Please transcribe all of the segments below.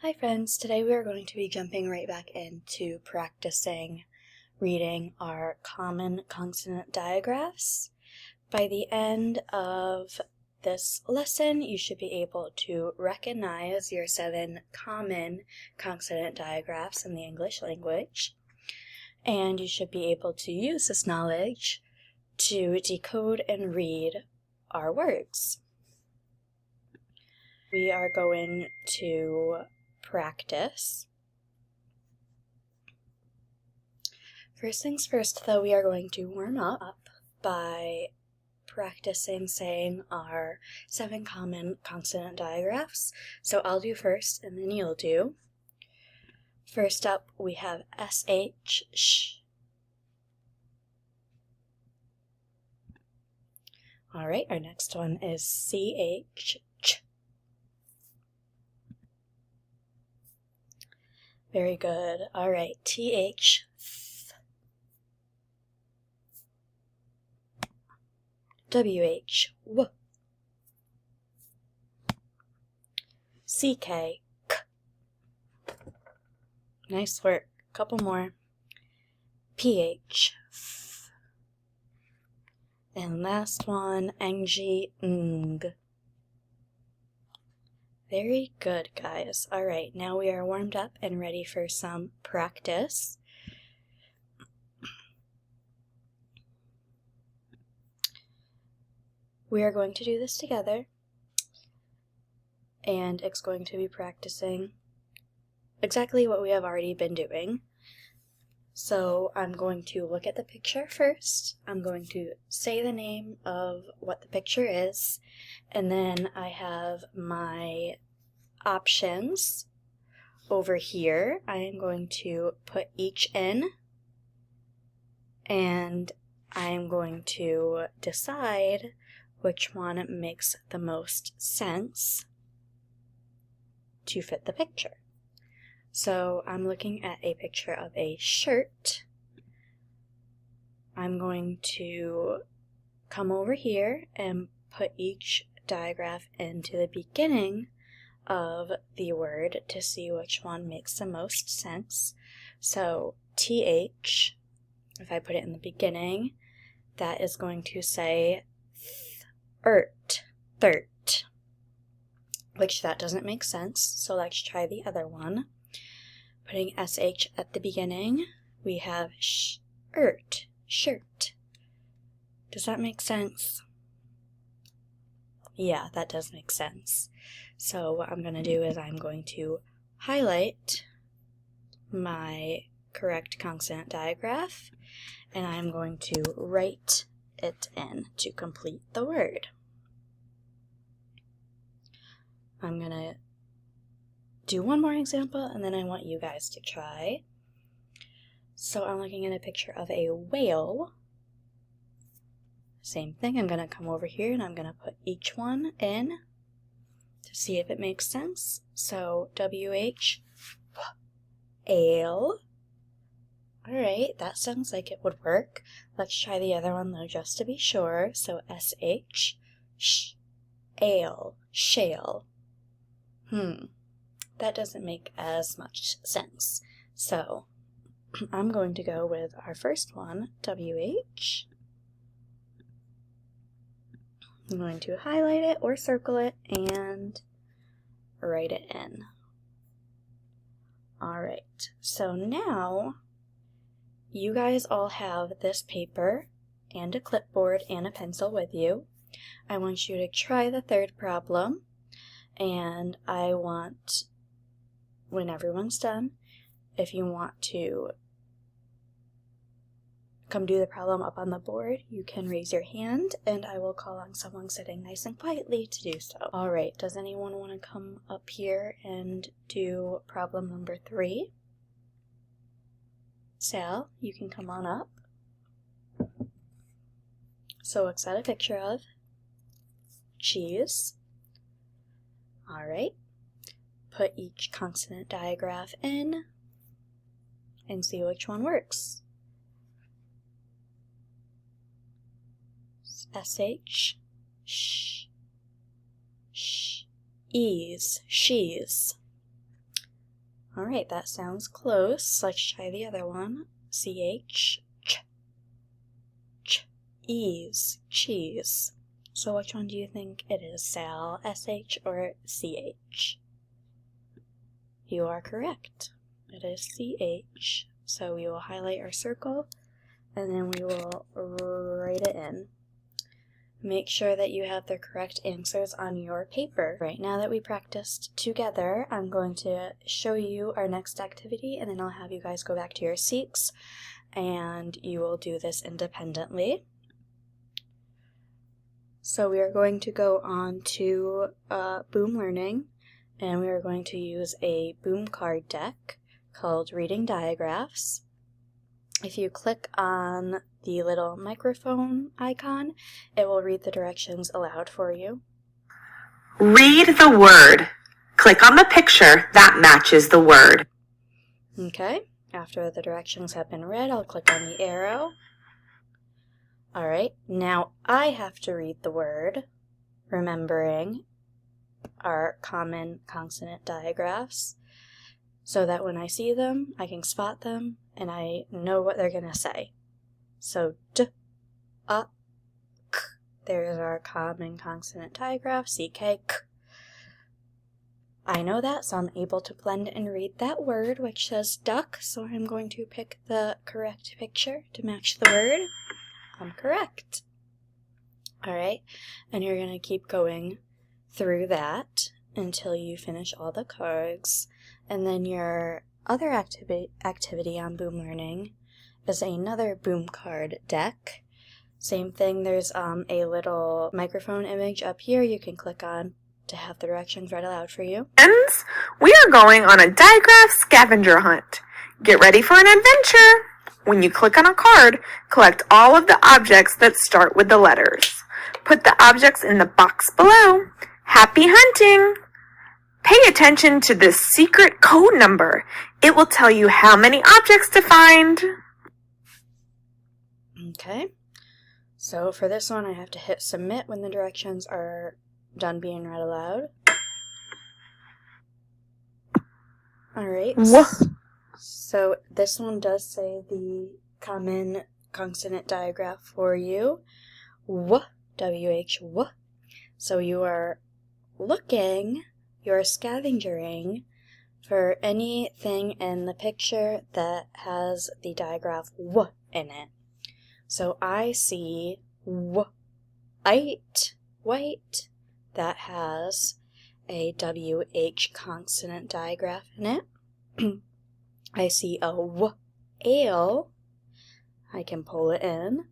Hi friends, today we are going to be jumping right back into practicing reading our common consonant digraphs. By the end of this lesson, you should be able to recognize your 7 common consonant digraphs in the English language, and you should be able to use this knowledge to decode and read our words. We are going to practice. First things first, though, we are going to warm up by practicing saying our 7 common consonant digraphs. So I'll do first and then you'll do. First up, we have SH, sh. Alright, our next one is CH, ch. Very good. Alright, TH, th. WH, w. CK, k. Nice work. Couple more. PH, f. And last one, NG, ng. Very good, guys. Alright, now we are warmed up and ready for some practice. We are going to do this together, and it's going to be practicing exactly what we have already been doing. So I'm going to look at the picture first, I'm going to say the name of what the picture is, and then I have my options over here. I am going to put each in, and I am going to decide which one makes the most sense to fit the picture. So I'm looking at a picture of a shirt. I'm going to come over here and put each digraph into the beginning of the word to see which one makes the most sense. So TH, if I put it in the beginning, that is going to say thirt, which that doesn't make sense, so let's try the other one. Putting SH at the beginning, we have shirt, shirt. Does that make sense? Yeah, that does make sense. So what I'm going to do is I'm going to highlight my correct consonant digraph, and I'm going to write it in to complete the word. I'm going to do one more example, and then I want you guys to try. So I'm looking at a picture of a whale. Same thing, I'm going to come over here and I'm going to put each one in to see if it makes sense. So WH, ale. Alright, that sounds like it would work. Let's try the other one though, just to be sure. So SH, sh, ale, shale. That doesn't make as much sense. So I'm going to go with our first one, WH. I'm going to highlight it or circle it and write it in. Alright, so now you guys all have this paper and a clipboard and a pencil with you. I want you to try the third problem, and I want, when everyone's done, if you want to come do the problem up on the board, you can raise your hand and I will call on someone sitting nice and quietly to do so. Alright, does anyone want to come up here and do problem number 3? Sal, you can come on up. So what's that a picture of? Cheese. Alright. Put each consonant digraph in and see which one works. SH, sh, sh, ease, she's. Alright, that sounds close. Let's try the other one. CH, ease, cheese. So which one do you think it is, Sal? SH or CH? You are correct. It is CH. So we will highlight our circle and then we will write it in. Make sure that you have the correct answers on your paper. Right, now that we practiced together, I'm going to show you our next activity and then I'll have you guys go back to your seats and you will do this independently. So we are going to go on to Boom Learning and we are going to use a Boom card deck called Reading Digraphs. If you click on the little microphone icon, it will read the directions aloud for you. Read the word. Click on the picture that matches the word. Okay, after the directions have been read, I'll click on the arrow. Alright, now I have to read the word, remembering our common consonant digraphs, so that when I see them, I can spot them and I know what they're going to say. So d, k. There's our common consonant digraph, CK, k. I know that, so I'm able to blend and read that word, which says duck, so I'm going to pick the correct picture to match the word. I'm correct. Alright, and you're going to keep going through that until you finish all the cards. And then your other activity on Boom Learning is another Boom card deck. Same thing, there's a little microphone image up here you can click on to have the directions read aloud for you. Friends, we are going on a digraph scavenger hunt. Get ready for an adventure. When you click on a card, collect all of the objects that start with the letters. Put the objects in the box below. Happy hunting! Pay attention to this secret code number. It will tell you how many objects to find. Okay, so for this one I have to hit submit when the directions are done being read aloud. Alright, so this one does say the common consonant digraph for you. W, W-H, W. So you are looking, you're scavengering for anything in the picture that has the digraph W in it. So I see white, that has a WH consonant digraph in it. I see a ale, I can pull it in,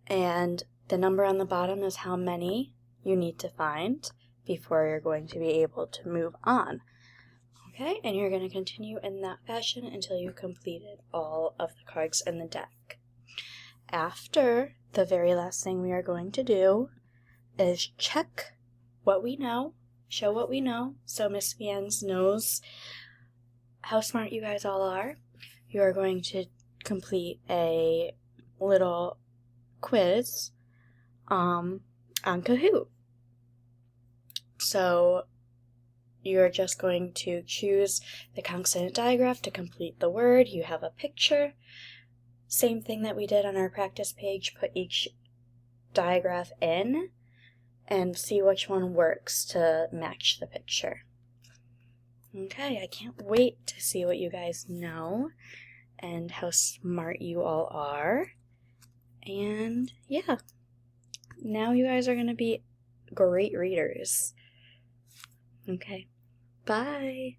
and the number on the bottom is how many you need to find before you're going to be able to move on. Okay, and you're going to continue in that fashion until you completed all of the cards in the deck. After, the very last thing we are going to do is check what we know, show what we know, so Miss Fiennes knows how smart you guys all are. You are going to complete a little quiz on Kahoot. So you're just going to choose the consonant digraph to complete the word. You have a picture. Same thing that we did on our practice page, put each digraph in and see which one works to match the picture. Okay, I can't wait to see what you guys know and how smart you all are. And yeah, now you guys are going to be great readers. Okay, bye!